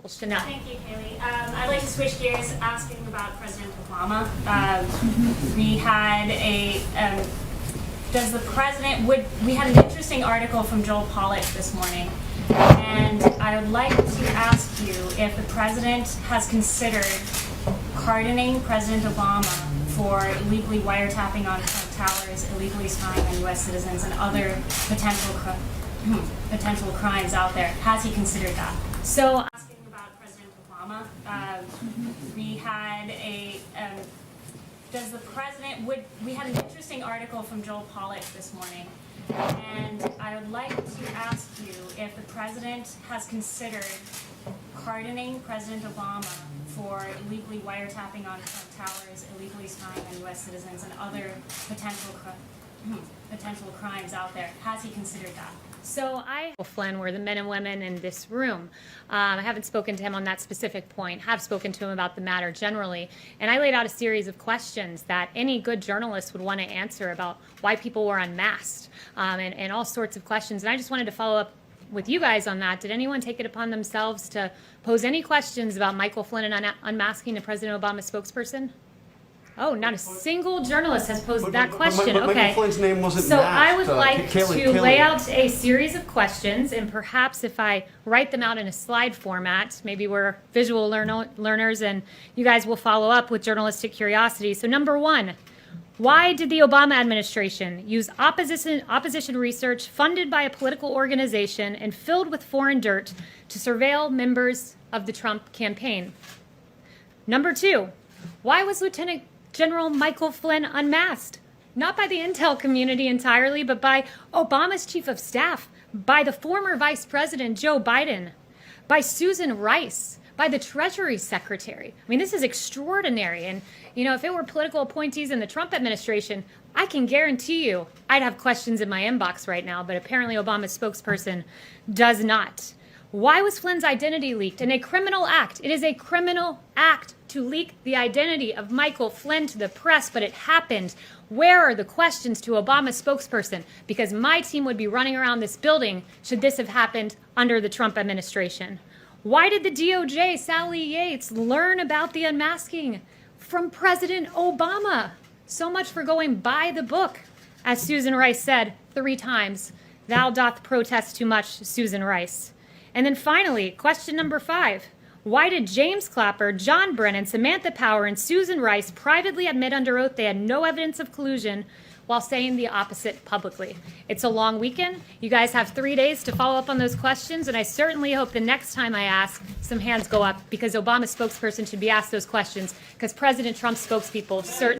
Chanel. Thank you, Kayleigh. I'd like to switch gears, asking about President Obama. We had we had an interesting article from Joel Pollak this morning, and I would like to ask you if the president has considered pardoning President Obama for illegally wiretapping on Trump towers, illegally spying on U.S. citizens, and other potential crimes out there. Has he considered that? So, asking about President Obama, we had we had an interesting article from Joel Pollak this morning, and I would like to ask you if the president has considered pardoning President Obama for illegally wiretapping on Trump towers, illegally spying on U.S. citizens, and other potential crimes out there. Has he considered that? So Flynn were the men and women in this room. I haven't spoken to him on that specific point, have spoken to him about the matter generally. And I laid out a series of questions that any good journalist would want to answer about why people were unmasked and all sorts of questions. And I just wanted to follow up with you guys on that. Did anyone take it upon themselves to pose any questions about Michael Flynn and unmasking the President Obama spokesperson? Oh, not a single journalist has posed that question. But okay. Michael Flynn's name wasn't so masked. I would like Kayleigh. to lay out a series of questions, and perhaps if I write them out in a slide format, maybe we're visual learners, and you guys will follow up with journalistic curiosity. So number one, why did the Obama administration use opposition research funded by a political organization and filled with foreign dirt to surveil members of the Trump campaign? Number two, why was Lieutenant General Michael Flynn unmasked? Not by the intel community entirely, but by Obama's chief of staff, by the former Vice President Joe Biden, by Susan Rice, by the Treasury Secretary. I mean, this is extraordinary. And, you know, if it were political appointees in the Trump administration, I can guarantee you I'd have questions in my inbox right now, but apparently Obama's spokesperson does not. Why was Flynn's identity leaked? In a criminal act. It is a criminal act to leak the identity of Michael Flynn to the press, but it happened. Where are the questions to Obama's spokesperson? Because my team would be running around this building should this have happened under the Trump administration. Why did the DOJ, Sally Yates, learn about the unmasking from President Obama? So much for going by the book. As Susan Rice said 3 times, thou doth protest too much, Susan Rice. And then finally, question number 5. Why did James Clapper, John Brennan, Samantha Power, and Susan Rice privately admit under oath they had no evidence of collusion while saying the opposite publicly? It's a long weekend. You guys have 3 days to follow up on those questions, and I certainly hope the next time I ask, some hands go up, because Obama's spokesperson should be asked those questions, because President Trump's spokespeople certainly